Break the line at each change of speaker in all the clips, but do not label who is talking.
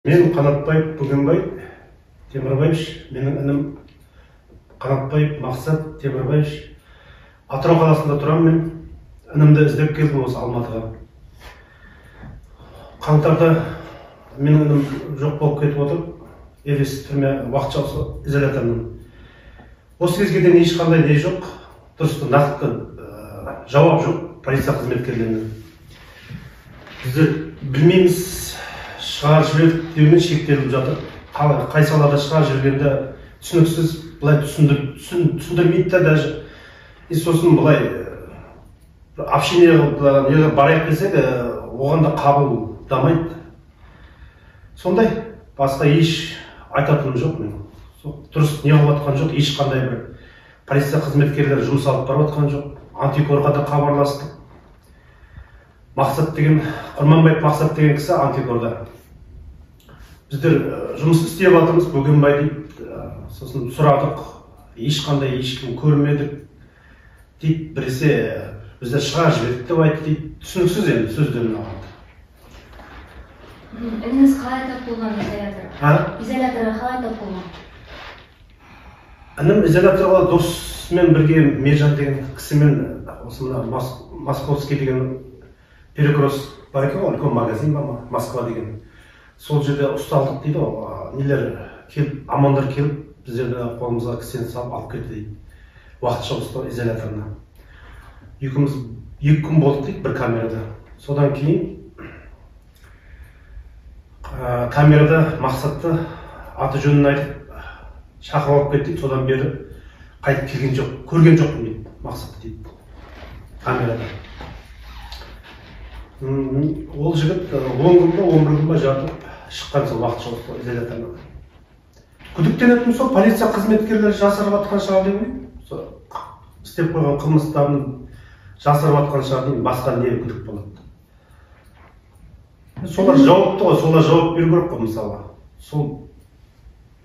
Мен Қанатбаев Бөгенбай Темірбаевич, менің інім Қанатбаев Мақсат Темірбаевич. Атырау қаласында тұрамын мен. Інімді іздеп келдім осы Алматыға. Қаңтарда менің інім жоқ болып кетіп отыр. Евес түрме уақытша изоляторынан. Осы кезге дейін ешқандай не жоқ, дұрысты нақты жауап жоқ полиция қызметкерлерінен. Біздер білмейміз, шығарып жібердік деумен шектеліп жатыр. Қай салада шығарып жібергенде түсініксіз, былай түсіндірмейді де даже. Сосын былай общениеге барайық десек, оған да қабылдамайды. Сондай, басқа еш айтатыным жоқ мен. Дұрыс не қылып жатқан жоқ, ешқандай бір полиция қызметкерлері жұмыс алып барып жатқан жоқ. Антикорға да хабарластық. Мақсат деген, Құрманбаев Мақсат деген кісі антикорда. Біздер жұмыс істеп жатырмыз, Бөгенбай дейді. Сосын сұрадық, ешқандай ешкім көрмедік дейді. Біресе біздер шыға жібердік деп айтты дейді. Түсініксіз енді сөздерін алғанда.
Ініңіз қалай тап болған изоляторға? Изоляторға қалай тап болған?
Інім изоляторға досымен бірге Мержан деген кісімен, осы мына Московский деген перекрос бар екен, үлкен магазин бар ма, Москва деген. Сол жерде ұсталдық дейді, нелер келіп, амандар келіп, біздерді қолымызға кісені салып алып кетті дейді. Уақытша ұстау изоляторына. Екі күн болдық дейді бір камерада. Содан кейін камерада Мақсатты аты жөнін айтып шақырып алып кетті. Содан бері қайтып келген жоқ, көрген жоқпын дейді Мақсатты дейді камерада. Ол жігіт 10 күн ба 11 күн ба жатып шыққан сол уақытша ұстау изоляторынан. Күдіктенетін сол полиция қызметкерлері жасырып жатқан шығар деп ойлаймын. Істеп қойған қылмыстарын жасырып жатқан шығар деймін, басқа не күдік болады. Солар жауапты ғой, солар жауап беру керек қой мысалы. Сол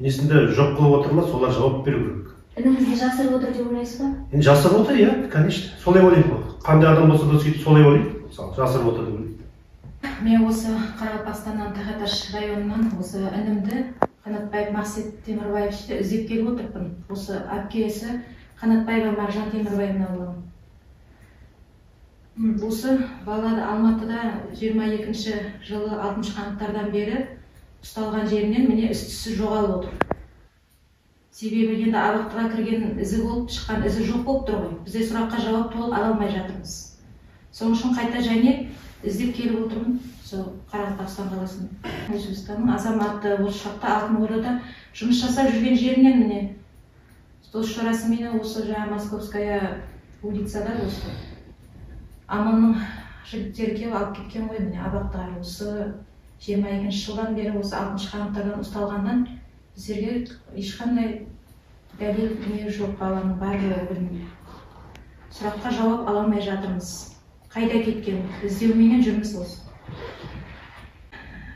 несінде жоқ қылып отыр ма, солар жауап беру керек.
Ініңізді жасырып отыр деп ойлайсыз ба?
Енді жасырып отыр, иә, конечно. Солай ойлайды ғой. Қандай адам болса да сөйтіп солай ойлайды. Мысалы, жасырып отыр деп ойлайды.
Мен осы Қарақалпақстаннан Тағаташ районынан осы інімді Қанатбаев Мақсат Темірбаевичті іздеп келіп отырмын. Осы әпкесі Қанатбаева Маржан Темірбаевна боламын. Осы балада Алматыда 22-ші жылы 6-шы қаңтардан бері ұсталған жерінен міне із-түссіз жоғалып отыр. Себебі енді абақтыға кірген ізі болып шыққан ізі жоқ болып тұр ғой. Бізде сұраққа жауап толық ала алмай жатырмыз. Соның үшін қайта және іздеп келіп отырмын. Сол Қарақалпақстан қаласында. Өзбекстанның азаматы осы шақта Алтынордада жұмыс жасап жүрген жерінен міне дос жарасымен осы жаңа Московская улицада осы Аманның жігіттері келіп алып кеткен ғой міне абақтыға. Осы 22-ші жылдан бері осы 6-шы қаңтардан ұсталғаннан біздерге ешқандай дәлел не жоқ, баланың бар жоғы білмейді. Сұраққа жауап ала алмай жатырмыз. Қайда кеткен? Іздеуменен жүрміз осы.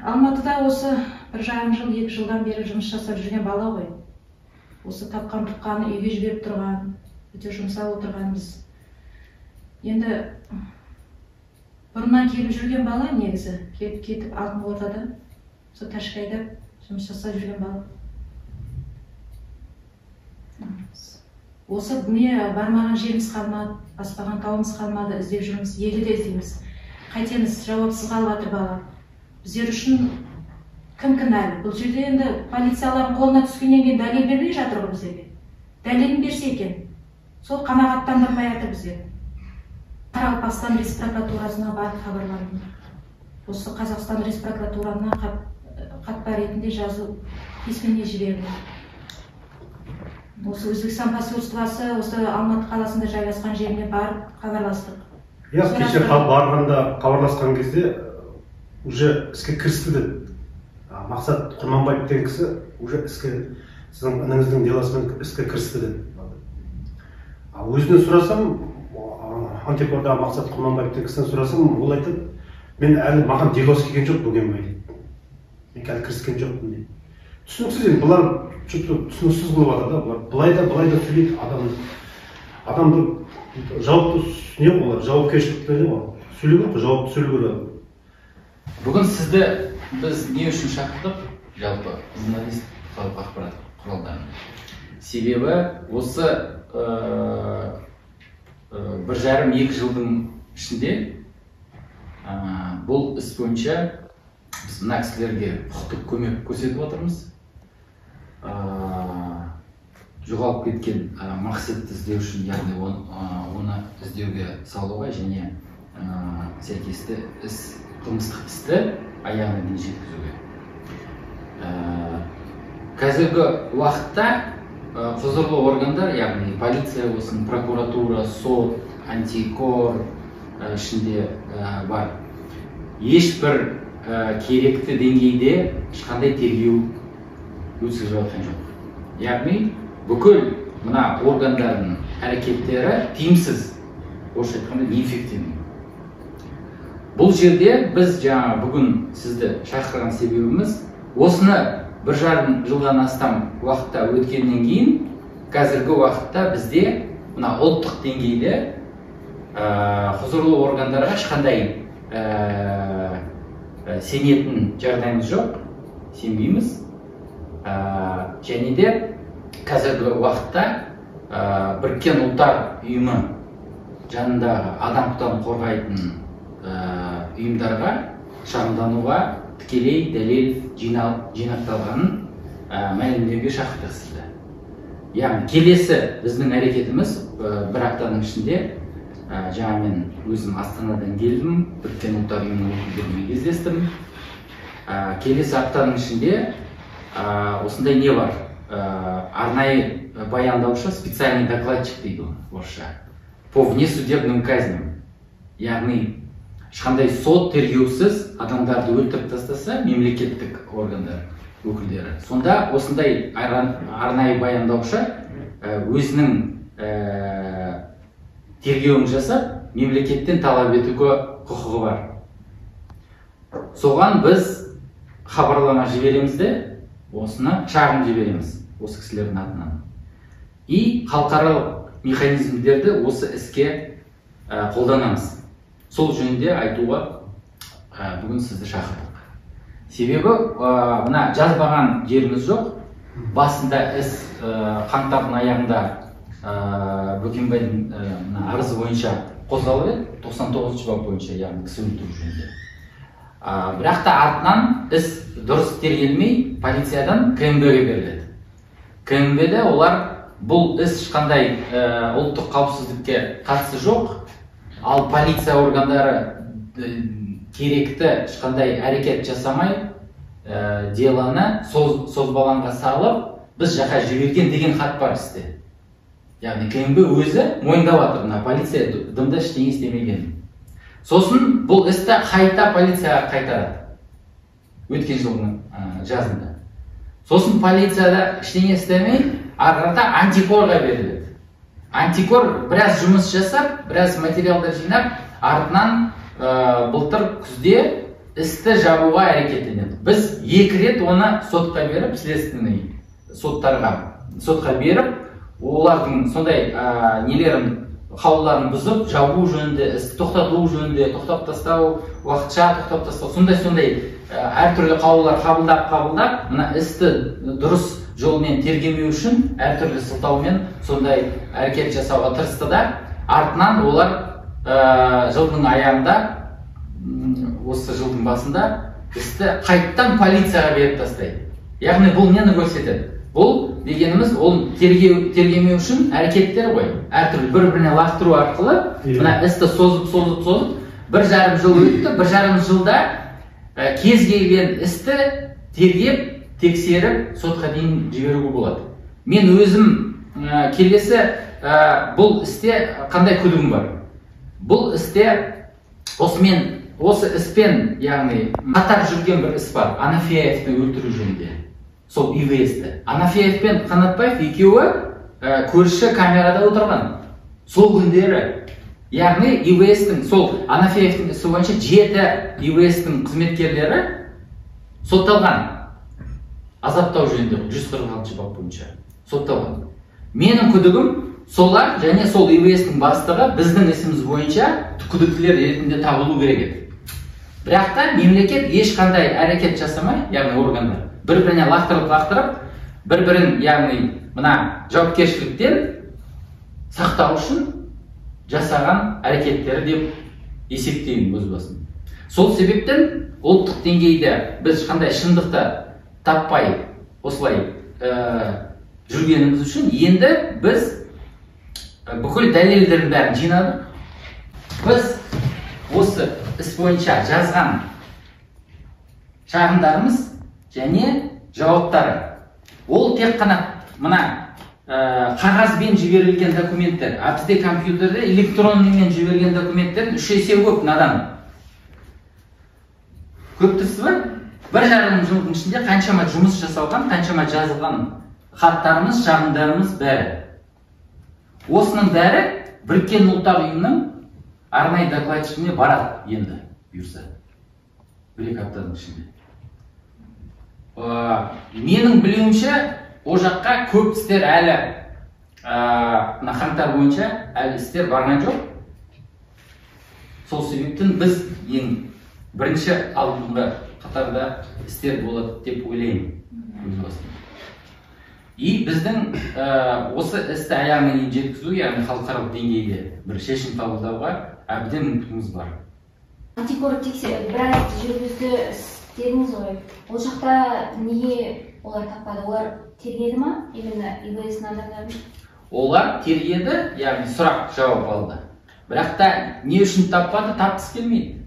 Алматыда осы 1,5 жыл, 2 жылдан бері жұмыс жасап жүрген бала ғой. Осы тапқан тұтқаны үйге жіберіп тұрған, өте жұмсап отырған біз. Енді бұрыннан келіп жүрген бала негізі, кетіп Алтынордада, сол Ташкайда жұмыс жасап жүрген бала. Осы не бармаған жеріміз қалмады, баспаған тауымыз қалмады, іздеп жүрміз, елі де іздейміз. Қайтеміз, жауапсыз қалып жатыр бала. Біздер үшін кім кінәлі? Бұл жерде енді полициялардың қолына түскеннен кейін дәлел бермей жатыр ғой біздерге. Дәлелін берсе екен, сол қанағаттандырмай жатыр бізге. Қарақалпақстан Респрокуратурасына барып хабарландым. Осы Қазақстан Респрокуратурасына қатпа ретінде жазу письменге жібердім. Осы Өзбекстан посольствосы осы Алматы қаласында жайғасқан жеріне барып хабарластық.
Кеше барғанда хабарласқан кезде уже іске кірісті деді. Мақсат Құрманбаев деген кісі уже сіздің ініңіздің делосымен іске кірісті деді. Өзінен сұрасам, антикорда Мақсат Құрманбаев деген кісіден сұрасам, ол айтады, мен әлі маған делос келген жоқ Бөгенбай дейді. Мен әлі кіріскен жоқпын дейді. Түсініксіз енді, бұлар түсініксіз болып жатыр да, бұлар былай да сөйлейді адамды жауапты не олар, жауапкершілікті не ол? Сөйлеу керек қой, жауапты сөйлеу керек.
Бүгін сізді біз не үшін шақырдық? жалпы журналист халықаралық ақпарат құралдарында. Себебі осы 1,5-2 жылдың ішінде бұл іс бойынша біз мына кісілерге құқықтық көмек көрсетіп отырмыз. Жоғалып кеткен мақсатты іздеу үшін, яғни оны іздеуге салуға және сәйкесті қылмыстық істі аяғына дейін жеткізуге. Қазіргі уақытта құзырлы органдар, яғни полиция болсын, прокуратура, сот, антикор ішінде бар. Ешбір керекті деңгейде ешқандай тергеу өткізіліп жатқан жоқ. Яғни бүкіл мына органдардың әрекеттері тиімсіз, орысша айтқанда неэффективный. Бұл жерде біз жаңа бүгін сізді шақырған себебіміз осыны 1,5 жылдан астам уақытта өткеннен кейін қазіргі уақытта бізде мына ұлттық деңгейде құзырлы органдарға ешқандай сенетін жағдайымыз жоқ, сенбейміз. Және де қазіргі уақытта Біріккен ұлттар ұйымы жанындағы адам құқықтарын қорғайтын ұйымдарға шағымдануға тікелей дәлел жинақталғанын мәлімдеуге шақырдық сізді. Яғни келесі біздің әрекетіміз 1 аптаның ішінде, жаңа мен өзім Астанадан келдім, Біріккен ұлттар ұйымының өкілдерімен кездестім. Келесі аптаның ішінде осындай не бар? Арнайы баяндаушы, специальный докладчик дейді орысша, по внесудебным казням. Яғни ешқандай сот тергеусіз адамдарды өлтіріп тастаса мемлекеттік органдар өкілдері. Сонда осындай арнайы баяндаушы өзінің тергеуін жасап мемлекеттен талап етуге құқығы бар. Соған біз хабарлама жібереміз де, осыны шағым жібереміз осы кісілердің атынан. И халықаралық механизмдерді осы іске қолданамыз. Сол жөнінде айтуға бүгін сізді шақырдық. Себебі мына жазбаған жеріміз жоқ. Басында іс қаңтардың аяғында Бөкенбайдың арызы бойынша қозғалып еді, 99 бап бойынша, яғни кісі өлтіру жөнінде. Бірақ та артынан іс дұрыс тергелмей полициядан КМБ-ге беріледі. КМБ-де олар бұл іс ешқандай ұлттық қауіпсіздікке қатысы жоқ, ал полиция органдары керекті ешқандай әрекет жасамай деланы созбалаңға салып, біз жаққа жіберген деген хат бар істе. Яғни КМБ өзі мойындап жатыр, полиция дымда ештеңе істемеген. Сосын бұл істі қайта полицияға қайтарады. Өткен жылдың жазында. Сосын полицияда ештеңе істемей, арқарда антикорға беріледі. Антикор біраз жұмыс жасап, біраз материалдар жинап, артынан былтыр күзде істі жабуға әрекеттенеді. Біз 2 рет оны сотқа беріп, следственный сотқа беріп, олардың сондай нелерін, қауларын бұзып, жабу жөнінде, істі тоқтату жөнінде, тоқтап тастау, уақытша тоқтап тастау, сондай әртүрлі қаулар қабылдап, мына істі дұрыс жолмен тергемеу үшін әртүрлі сылтаумен сондай әрекет жасауға тырысты да, артынан олар жылдың аяғында, осы жылдың басында істі қайттан полицияға беріп тастайды. Яғни бұл нені көрсетеді? Бұл дегеніміз, ол тергемеу үшін әрекеттер ғой. Әртүрлі бір-біріне лақтыру арқылы мына істі созып, 1,5 жыл өтті, 1,5 жылда кез келген істі тергеп, тексеріп, сотқа дейін жіберуге болады. Мен өзім келесі бұл істе қандай күдігім бар? Бұл істе осы іспен, яғни қатар жүрген бір іс бар, Анафеевті өлтіру жөнінде. Сол ИВС-ті. Анафеев пен Қанатбаев екеуі көрші камерада отырған. Сол күндері. Яғни ИВС-тің, сол Анафеевтің ісі бойынша 7 ИВС-тің қызметкерлері сотталған. Азаптау жөнінде 146 бап бойынша сотталған. Менің күдігім, солар және сол ИВС-тің бастығы біздің ісіміз бойынша күдіктілер ретінде табылу керек еді. Бірақ та мемлекет ешқандай әрекет жасамай, яғни органдар, бір-біріне лақтырып, бір-бірін, яғни мына жауапкершіліктен сақтау үшін жасаған әрекеттері деп есептеймін өз басым. Сол себептен ұлттық деңгейде біз ешқандай шындықты таппай осылай жүргеніміз үшін енді біз бүкіл дәлелдердің бәрін жинадық. Біз осы іс бойынша жазған шағымдарымыз және жауаптары ол тек қана мына қағазбен жіберілген документтер, а бізде компьютерде электронмен жіберілген документтер 3 есе көп надан. Көп тұрсыз ба? 1,5 жылдың ішінде қаншама жұмыс жасалған, қаншама жазылған хаттарымыз, шағымдарымыз бәрі. Осының бәрі Біріккен Ұлттар Ұйымының арнайы докладчигіне барады енді бұйырса. 1-2 аптаның ішінде. Менің білуімше, о жаққа көп істер әлі қаңтар бойынша әлі істер барған жоқ. Сол себептен біз ең бірінші алдыңғы қатарда істер болады деп ойлаймын. И біздің осы істі аяғына дейін жеткізу, яғни халықаралық деңгейде бір шешім қабылдауға әбден мүмкіндігіміз бар.
Антикоррупция біраз жүргізді істедіңіз ғой. Ол жақта неге олар таппады? Олар тергеді ма? Именно ИВС-ның адамдарын?
Олар тергеді, яғни сұрақ жауап алды. Бірақ та не үшін таппады, тапқысы келмейді.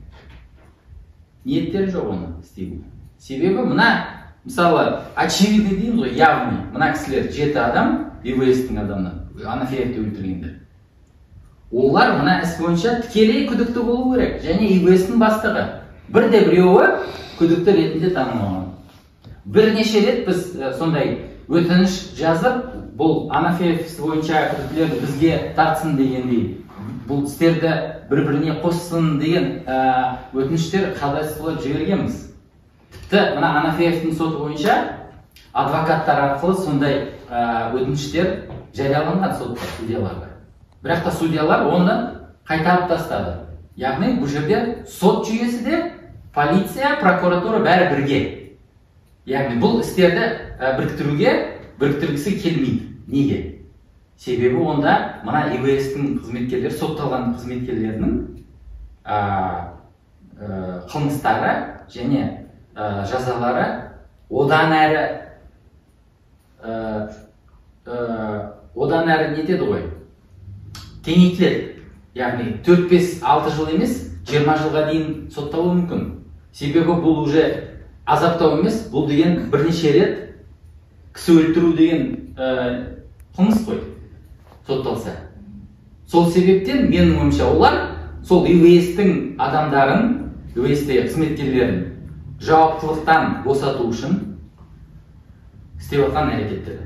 Ниеттері жоқ оны істеуге. Себебі мына, мысалы, очевидно дейміз ғой, яғни мына кісілер 7 адам, ИВС-ның адамынан, Анафеевті өлтіргендер. Олар мына іс бойынша тікелей күдікті болу керек, және ИВС-ның бастығы. Бірде-біреуі күдікті ретінде танылмаған. Бірнеше рет біз сондай өтініш жазып, бұл Анафеев ісі бойынша күдіктілерді бізге тартсын дегендей, бұл істерді бір-біріне қоссын деген өтініштер қалдырып жібергенбіз. Тіпті мына Анафеевтің соты бойынша адвокаттар арқылы сондай өтініштер жарияланған судьяларға. Бірақ та судьялар оны қайтарып тастады. Яғни бұл жерде сот жүйесі де, полиция, прокуратура бәрі бірге. Яғни бұл істерді біріктіргісі келмейді. Неге? Себебі онда мына ИВС-тің қызметкерлері, сотталған қызметкерлерінің қылмыстары және жазалары одан әрі нетеді ғой? Кеңейтіледі. Яғни 4-5-6 жыл емес, 20 жылға дейін сотталуы мүмкін. Себебі бұл уже азаптау емес, бұл деген бірнеше рет кісі өлтіру деген қылмыс қой, сотталса. Сол себептен менің ойымша олар сол ИВС-тің адамдарын, ИВС-те қызметкерлерін жауаптылықтан босату үшін істеп жатқан әрекеттері.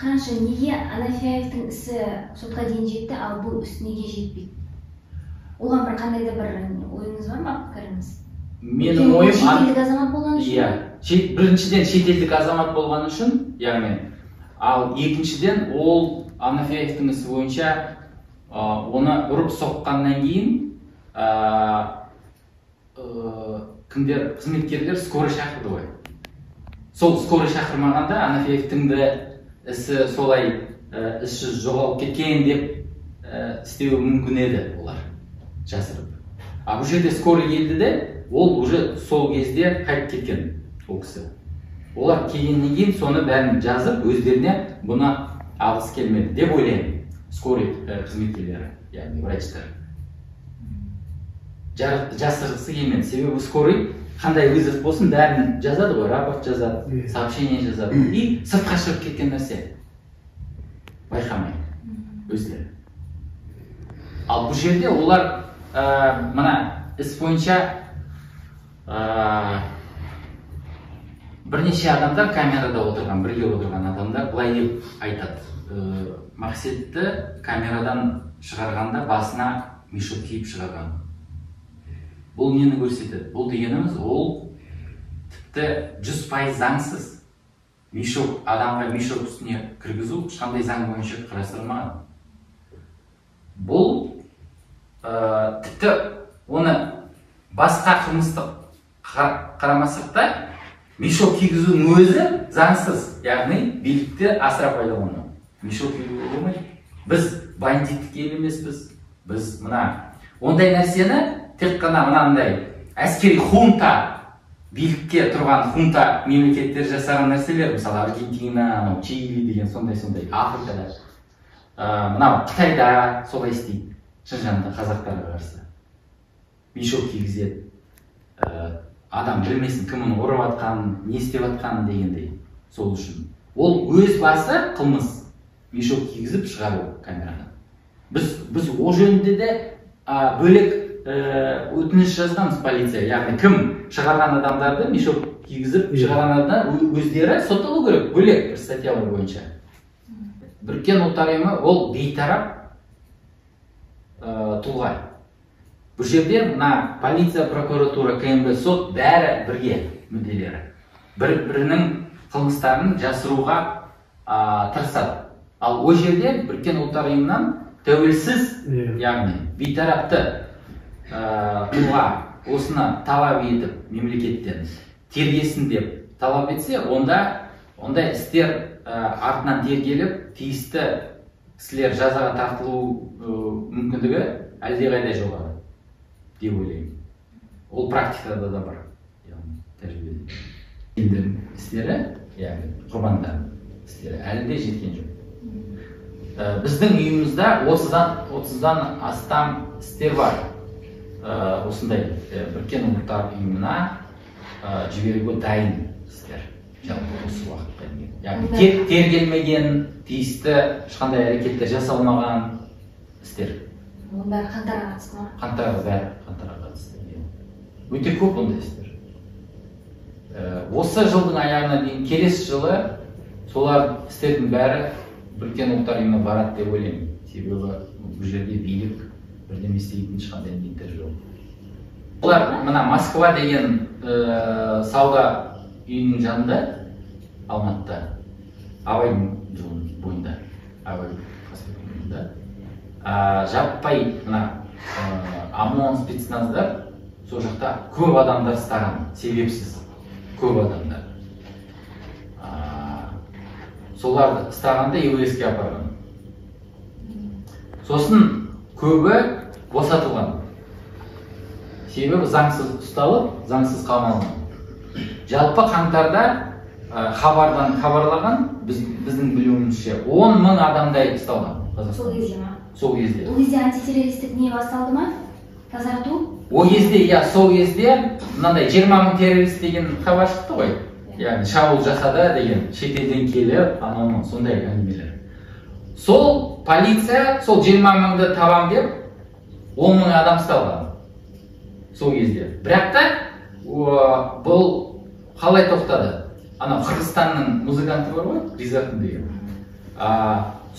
Қараңызшы, неге Анафеевтің ісі сотқа дейін жетті, ал бұл іс неге жетпейді? Оған бір қандай да бір ойыңыз бар ма, пікіріңіз?
Менің ойым
шетелдік азамат болған үшін?
Иә, біріншіден шетелдік азамат болған үшін, яғни, ал екіншіден ол Анафеевтің ісі бойынша оны ұрып соққаннан кейін кімдер, қызметкерлер скорый шақырды ғой. Сол скорый шақырмағанда Анафеевтің ісі солай ісі жоғалып кеткен деп істеуі мүмкін еді олар жасырып. А бұл жерде скорый келді де, ол уже сол кезде қайтып кеткен ол кісі. Олар келгеннен кейін соны бәрін жазып, өздеріне бұны алғысы келмеді деп ойлаймын. Скорый қызметкерлері, яғни врачтар. Жасырғысы келмеді. Себебі скорый қандай вызов болсын, бәрін жазады ғой, рапорт жазады, сообщение жазады. И сыртқа шығып кеткен нәрсе. Байқамай. Өздері. Ал бұл жерде олар мына іс бойынша бірнеше адамдар камерада отырған, бірге отырған адамдар былай деп айтады. Мақсетті камерадан шығарғанда басына мешок киіп шығарған. Бұл нені көрсетеді? Бұл дегеніміз, ол тіпті 100% заңсыз. Адамға мешок үстіне кіргізу ешқандай заң бойынша қарастырылмаған. Бұл тіпті оны басқа қылмыстық қарамасақ та, мешок кигізудің өзі заңсыз, яғни билікті асыра пайдалану. Мешок кигізуге болмайды. Біз бандиттік ел емеспіз. Біз мына ондай нәрсені тек қана мынандай әскери хунта, билікке тұрған хунта мемлекеттер жасаған нәрселер, мысалы Аргентина, Чили деген сондай Африкада, мынау Қытайда солай істейді. Шынжаңда қазақтарға қарсы мешок кигізеді, адам білмесін кім оны ұрып атқанын, не істеп атқанын дегендей. Сол үшін ол өз басы қылмыс, мешок кигізіп шығару камерадан. Біз ол жөнінде де бөлек өтініш жазғанбыз полиция, яғни кім шығарған адамдарды мешок кигізіп шығарған адамдар өздері сотталу керек, бөлек бір статьялар бойынша. Біріккен ұлттар ұйымы ол бейтарап тұлға. Бұл жерде мына полиция, прокуратура, КМБ, сот бәрі бірге мүдделері. Бірінің қылмыстарын жасыруға тырысады. Ал ол жерде Біріккен ұлттар ұйымынан тәуелсіз, яғни бейтарапты тұлға осыны талап етіп мемлекеттен тергесін деп талап етсе, ондай істер артынан тергеліп, тиісті кісілер жазаға тартылу мүмкіндігі әлдеқайда жоғары деп ойлаймын. Ол практикада да бар. Тәжірибеде. Елдің істері, яғни құрбандардың істері әлі де жеткен жоқ. Біздің үйімізде 30-дан астам істер бар. Осындай Біріккен ұлттар ұйымына жіберуге дайын істер. Жалпы осы уақытқа дейін. Яғни тергелмеген, тиісті ешқандай әрекеттер жасалмаған істер.
Оның бәрі қаңтарға қатысты ма?
Қаңтарға қатысты. Өте көп ондай істер. Осы жылдың аяғына дейін, келесі жылы солар істердің бәрі Біріккен ұлттар ұйымына барады деп ойлаймын. Себебі бұл жерде билік бірдеме істейтін ешқандай ниеттер жоқ. Олар мына Москва деген сауда үйінің жанында, Алматыда, Абайдың жолының бойында, Абай қасбекінің бойында, жаппай мына ОМОН спецназдар сол жақта көп адамдар ұстаған, себепсіз көп адамдар. Соларды ұстағанда ЕУС-ке апарған. Сосын көбі босатылған. Себебі заңсыз ұсталып, заңсыз қамалған. Жалпы қаңтарда хабарлаған, біздің білуімізше 10 мың адамдай ұсталған.
Сол кезде ма?
Сол кезде.
Ол кезде антитеррористік не басталды ма? Тазарту?
Ол кезде, сол кезде мынандай 20 мың террорист деген хабар шықты ғой. Яғни шабуыл жасады деген, шетелден келіп, анауның сондай әңгімелер. Сол полиция, сол 20 мыңды табам деп 10 мың адам ұсталған. Сол кезде. Бірақ та бұл қалай тоқтады? Анау Қырғызстанның музыканты бар ғой, Ризатын деген.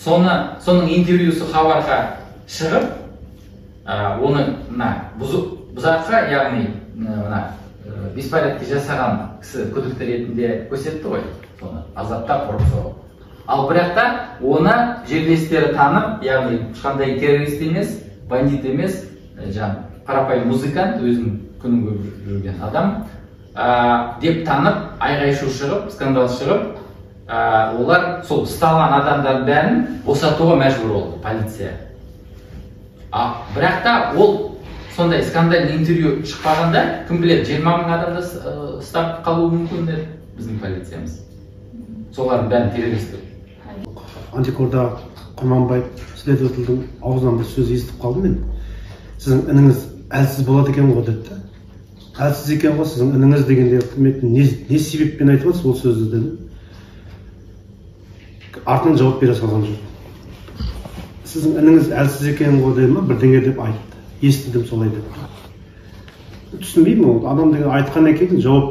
Соның интервьюсы хабарға шығып, оны бұзаққа, яғни беспорядки жасаған кісі күдікті ретінде көрсетті ғой, соны азаптап ұрып соғып. Ал бірақ та оны жерлестері танып, яғни ешқандай террорист емес, бандит емес, қарапайым музыкант, өзінің күнін көріп жүрген адам деп танып, айғай-шу шығып, скандал шығып, олар сол ұсталған адамдардың бәрін босатуға мәжбүр болды полиция. Бірақ та ол сондай скандальный интервью шықпағанда, кім біледі, 20 мың адамды ұстап қалуы мүмкін деді біздің полициямыз. Солардың бәрін террористер.
Антикорда Құрманбаев следовательдің аузынан бір сөз естіп қалдым мен. Сіздің ініңіз әлсіз болады екен ғой деді. Әлсіз екен ғой сіздің ініңіз дегенде не себеппен айтып отырсыз ол сөзді дедім. Артынан жауап бере салған жоқ. Сіздің ініңіз әлсіз екен ғой деді ма, бірдеңе деп айтты. Естідім солай деп. Түсінбеймін, ол адам деген айтқаннан кейін жауап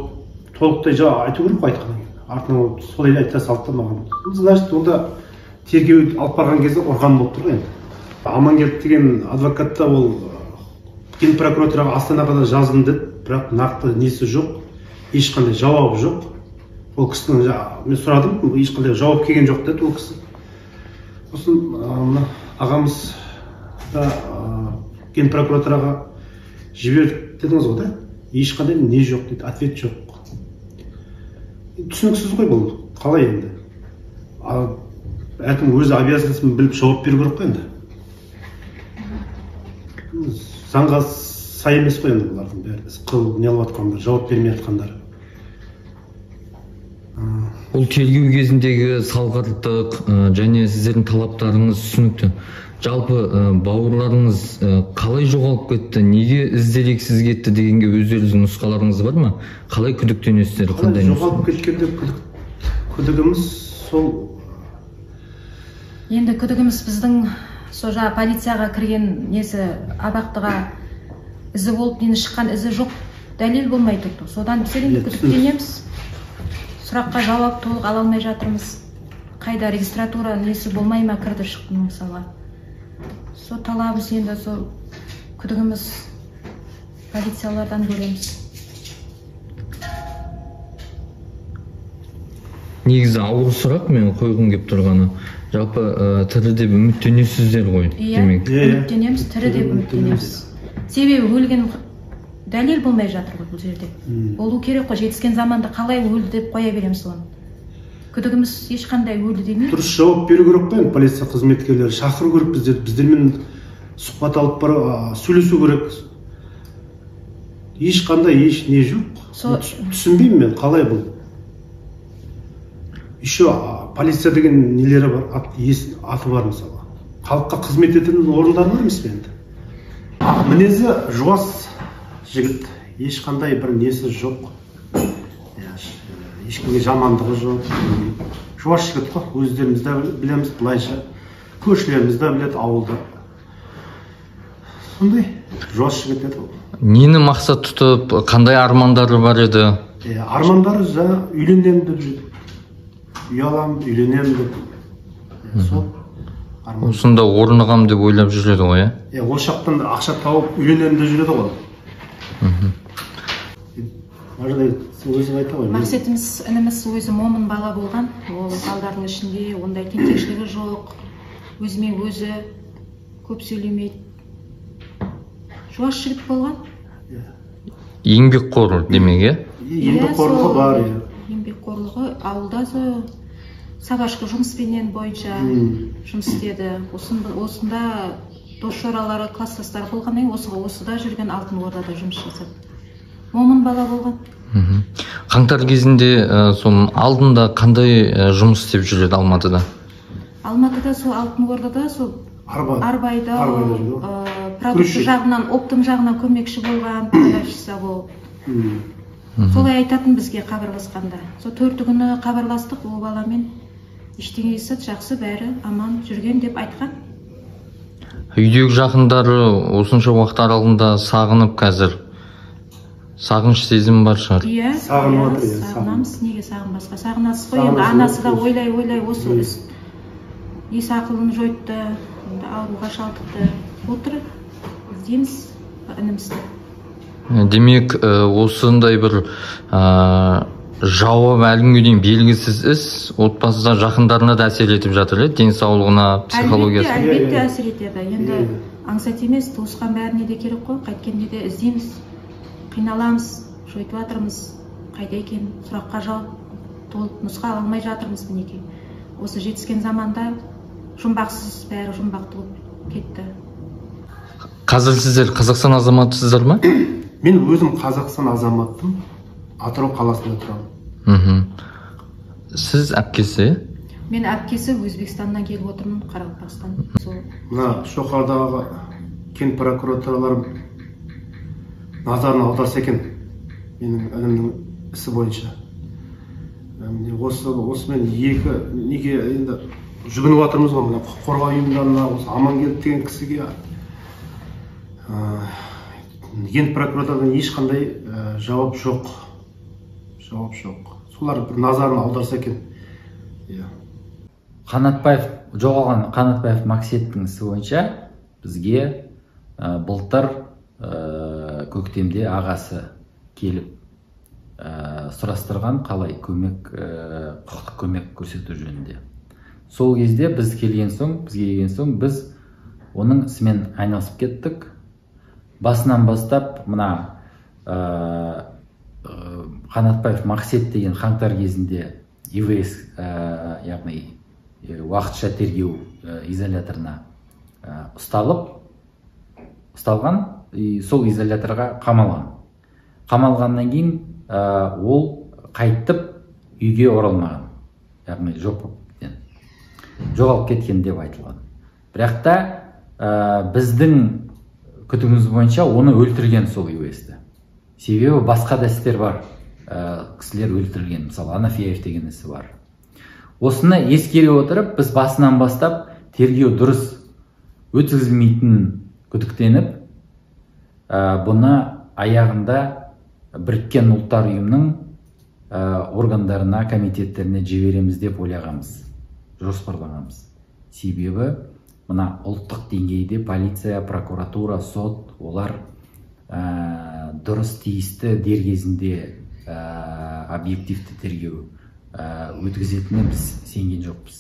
толықтай айту керек қой айтқаннан кейін. Артынан солай айта салды да маған. Значит, онда тергеу алып барған кезде ұрған болып тұр ғой енді. Амангелді деген адвокатта ол Ген прокуратураға Астанаға да жаздым деді, бірақ нақты несі жоқ, ешқандай жауап жоқ. Ол кісінің мен сұрадым, ешқандай жауап келген жоқ деді ол кісі. Сосын ағамыз да Ген прокуратураға жібердік дедіңіз ғой да? Ешқандай не жоқ дейді, ответ жоқ. түсініксіз ғой бұл. Қалай енді? Әркім өз обязанностьын біліп жауап беру керек қой енді. Заңға сай емес қой енді бұлардың бәрі. Қыл неғып жатқандар, жауап бермей жатқандары.
Ол тергеу кезіндегі салғырттық және сіздердің талаптарыңыз түсінікті. Жалпы бауырларыңыз қалай жоғалып кетті, неге іздерексіз кетті дегенге өздеріңіздің нұсқаларыңыз бар ма? Қалай күдіктенесіздер?
Қалай жоғалып кеткенде күдігіміз сол.
Енді күдігіміз біздің сол жаңа полицияға кірген несі абақтыға ізі болып нені шыққан ізі жоқ, дәлел болмай тұрды. Содан біз енді күдіктенеміз. Сұраққа жауап толық ала алмай жатырмыз. Қайда регистратура несі болмай ма кірді шықты мысалға. Сол талабыз енді сол күдігіміз полициялардан көреміз.
Негізі ауыр сұрақ мен қойғым кеп тұрғаны. Жалпы тірі деп үміттенесіздер ғой, демек.
Үміттенеміз, тірі деп үміттенеміз. Себебі өлген дәлел болмай жатыр ғой бұл жерде. Болу керек қой, жетіскен заманда қалай өлді деп қоя береміз оны. Күдігіміз ешқандай өлді демейді.
Дұрыс жауап беру керек қой, полиция қызметкерлері шақыру керек біздермен сұхбат алып бара сөйлесу керек. Ешқандай еш не жоқ. Түсінбеймін мен, қалай бұл? Еще полиция деген нелері бар, аты бар мысалы. Халыққа қызмет ететін орындар бар емес пе енді? Мінезі жуас жігіт, ешқандай бір несі жоқ. Ешкімге жамандығы жоқ. Жуас жігіт қой, өздеріміз де білеміз, былайша көршілеріміз де біледі ауылда. Сондай жуас жігіт еді ол.
Нені мақсат тұтып, қандай армандары бар еді?
Армандары жаңа үйленемін деп жүрді. Үй аламын, үйленемін деп. Сол арман.
Осында орнығам деп ойлап жүреді ғой,
иә? Ол жақтан ақша тауып үйленемін деп жүреді ғой. Өзің айта ғой.
Мақсатымыз, ініміз өзі момын бала болған. Ол балдардың ішінде ондай тентекшілігі жоқ. Өзімен өзі көп сөйлемейді. Жуас жігіт болған.
Еңбекқор демек, иә?
Еңбекқорлығы бар, иә.
Еңбекқорлығы ауылда сағашқы жұмыспенен бойынша жұмыс істеді. Осында дос-жоралары, класстастары болғаннан кейін осыда жүрген Алтын Ордада жұмыс жасады. Момын бала болған.
Қаңтар кезінде соның алдында қандай жұмыс істеп жүреді Алматыда?
Алматыда сол Алтын Ордада сол арбайда продукты жағынан, оптым жағынан көмекші болған, продавщица болып. Солай айтатын бізге хабарласқанда. Сол 4 күні хабарластық, ол баламен ештеңесі жақсы, бәрі аман жүрген деп айтқан.
Үйдегі жақындары осынша уақыт аралығында сағынып қазір. Сағыныш сезім бар шығар.
Иә, сағынамыз, неге сағынбасқа. Сағынасыз қой, енді анасы да ойлай осы ес ақылын жойтты, ауруға шалдықты. Отыр, іздейміз інімізді.
Демек, осындай бір жауап әлі дейін белгісіз іс отбасыда жақындарына да әсер етіп жатыр, денсаулығына, психологиясына.
Әлбетте әсер етеді. Енді аңсат емес, туысқан бәріне де керек қой, қайткенде де іздейміз. Қиналамыз, жойтып жатырмыз, қайда екен, сұраққа жауап толық нұсқа алмай жатырмыз мінекей. Осы жетіскен заманда жұмбақсыз, бәрі жұмбақты болып кетті.
Қазір сіздер Қазақстан азаматысыздар ма?
Мен өзім Қазақстан азаматтым, Атырау қаласында тұрамын.
Сіз әпкесі?
Мен әпкесі Өзбекстаннан келіп отырмын, Қарақалпақстан.
Мына Шоқардағы кен прокуратуралары назарын аударса екен менің інімнің ісі бойынша. Осымен неге енді жүгініп жатырмыз ғой, құқық қорғау ұйымдарына, осы Амангелді деген кісіге ген прокуратурадан ешқандай жауап жоқ. Солар бір назарын аударса екен.
Жоғалған Қанатбаев Максеттің ісі бойынша бізге былтыр көктемде ағасы келіп сұрастырған, қалай құқықтық көмек көрсету жөнінде. Сол кезде бізге келген соң біз оның ісімен айналысып кеттік. Басынан бастап мына Қанатбаев Мақсет деген қаңтар кезінде ИВС яғни уақытша тергеу изоляторына ұсталған и сол изоляторға қамалғаннан кейін ол қайтып үйге оралмаған, яғни жоғалып кеткен деп айтылған. Бірақ та біздің күтігіміз бойынша оны өлтірген сол ИВС-ті. Себебі басқа да істер бар, кісілер өлтірілген, мысалы Анафеев деген ісі бар. Осыны ескере отырып, біз басынан бастап тергеу дұрыс өткізілмейтінін күдіктеніп, бұны аяғында Біріккен ұлттар ұйымының органдарына, комитеттеріне жібереміз деп ойлағанбыз, жоспарлағанбыз. Себебі мына ұлттық деңгейде полиция, прокуратура, сот, олар дұрыс тиісті дер кезінде объективті тергеу өткізетініне біз сенген жоқпыз.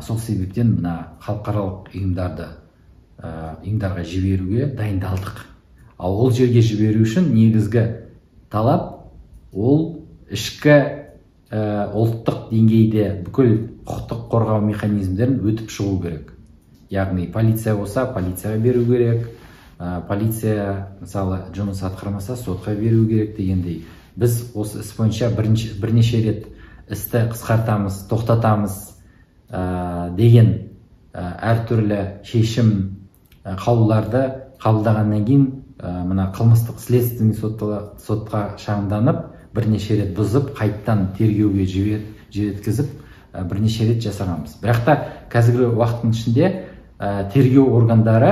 Сол себептен мына халықаралық ұйымдарға жіберуге дайындалдық. Ал ол жерге жіберу үшін негізгі талап ол ішкі ұлттық деңгейде бүкіл құқықтық қорғау механизмдерін өтіп шығу керек. Яғни полиция болса полицияға беру керек, полиция мысалы жұмыс атқармаса сотқа беру керек дегендей. Біз осы іс бойынша бірнеше рет істі қысқартамыз, тоқтатамыз деген әртүрлі шешім қаулыларды қабылдағаннан кейін мына қылмыстық следственный сотқа шағымданып, бірнеше рет бұзып, қайттан тергеуге жіберткізіп, бірнеше рет жасағанбыз. Бірақ та қазіргі уақыттың ішінде тергеу органдары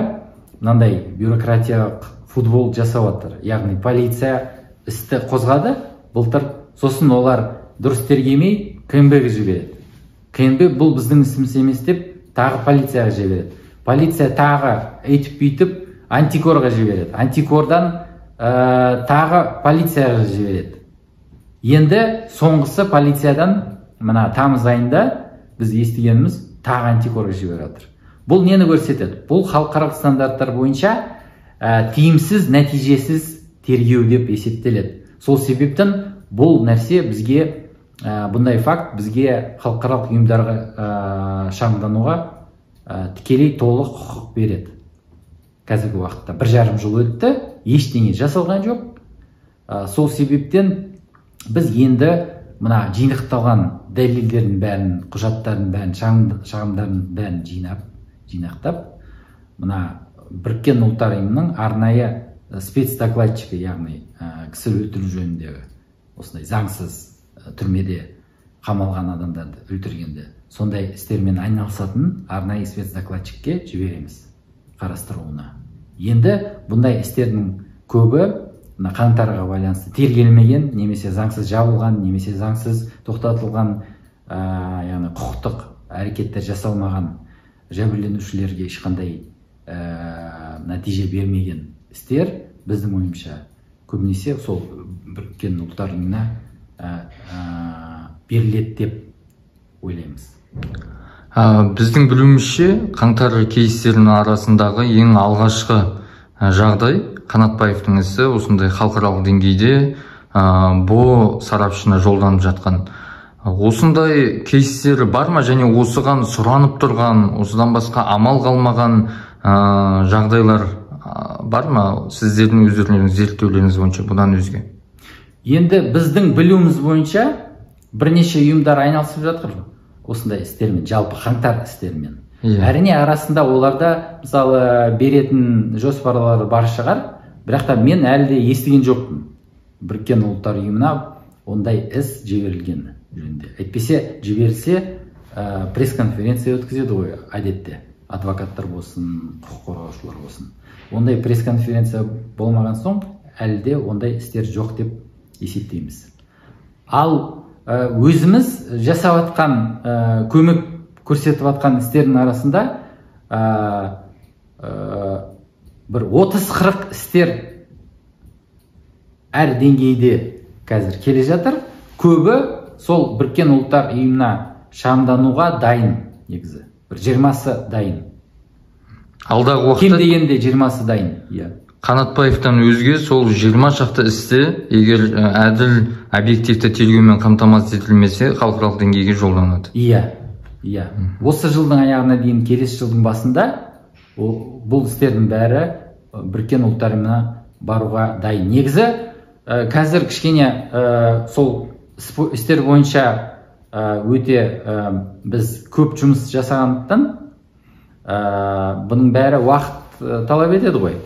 мынандай бюрократиялық футбол жасап жатыр. Яғни полиция істі қозғады былтыр, сосын олар дұрыс тергемей КМБ-ге жібереді. КМБ бұл біздің ісіміз емес деп тағы полицияға жібереді. Полиция тағы өйтіп-бүйтіп антикорға жібереді. Антикордан тағы полицияға жібереді. Енді соңғысы полициядан мына тамыз айында біз естігеніміз тағы антикорға жіберіп жатыр. Бұл нені көрсетеді? Бұл халықаралық стандарттар бойынша тиімсіз, нәтижесіз тергеу деп есептеледі. Сол себептен бұл нәрсе бізге, бұндай факт бізге халықаралық ұйымдарға шағымдануға тікелей толық құқық береді. Қазіргі уақытта 1,5 жыл өтті, ештеңе жасалған жоқ. Сол себептен біз енді мына жинақталған дәлелдердің бәрін, құжаттардың бәрін, шағымдардың бәрін жинақтап, мына Біріккен ұлттар ұйымының арнайы спецдокладчигі, яғни кісі өлтіру жөніндегі осындай заңсыз түрмеде қамалған адамдарды өлтіргенде сондай істермен айналысатын арнайы спецдокладчикке жібереміз қарастыруына. Енді бұндай істердің көбі қаңтарға байланысты тергелмеген, немесе заңсыз жабылған, немесе заңсыз тоқтатылған, яғни құқықтық әрекеттер жасалмаған жәбірленушілерге ешқандай нәтиже бермеген істер біздің ойымша көбінесе сол Біріккен ұлттар ұйымына беріледі деп ойлаймыз.
Біздің білуімізше қаңтар кейстерінің арасындағы ең алғашқы жағдай Қанатбаевтың ісі осындай халықаралық деңгейде бұл сарапшыны жолданып жатқан. Осындай кейстер бар ма, және осыған сұранып тұрған, осыдан басқа амал қалмаған жағдайлар бар ма сіздердің өздеріңіздің зерттеулеріңіз бойынша бұдан өзге?
Енді біздің білуіміз бойынша бірнеше ұйымдар айналысып жатыр осындай істермен, жалпы қаңтар істермен. Әрине арасында оларда мысалы беретін жоспарлары бар шығар, бірақ та мен әлі де естіген жоқпын Біріккен ұлттар ұйымына ондай іс жіберілген жөнінде. Әйтпесе жіберілсе пресс-конференция өткізеді ғой әдетте, адвокаттар болсын, құқық қорғаушылар болсын. Ондай пресс-конференция болмаған соң әлі де ондай істер жоқ деп есептейміз. Ал өзіміз жасап жатқан, көмек көрсетіп жатқан істердің арасында бір 30-40 істер әр деңгейде қазір келе жатыр. Көбі сол Біріккен ұлттар ұйымына шағымдануға дайын, негізі. Бір 20-сы дайын.
Алдағы уақытта
кем дегенде 20-сы дайын.
Қанатбаевтан өзге сол 20 шақты істі егер әділ объективті тергеумен қамтамасыз етілмесе халықаралық деңгейге жолданады.
Иә. Осы жылдың аяғына дейін, келесі жылдың басында бұл істердің бәрі Біріккен Ұлттар ұйымына баруға дайын. Негізі қазір кішкене сол істер бойынша өте біз көп жұмыс жасағандықтан бұның бәрі уақыт талап етеді ғой.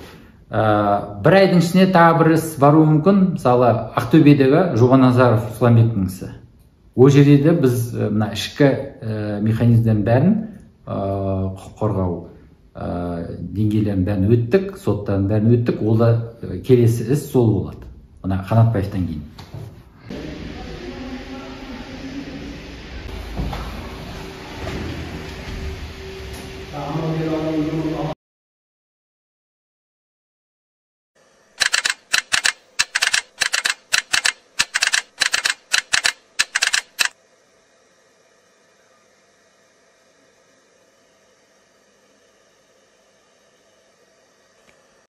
Бір айдың ішіне тағы бір іс баруы мүмкін. Мысалы, Ақтөбедегі Жоғаназаров Сұланбектің ісі. Ол жерде де біз мына ішкі механизмдердің бәрін құқық қорғау деңгейлерін бәрін өттік, соттарын бәрін өттік. Ол да келесі іс сол болады. Мына Қанатбаевтан кейін.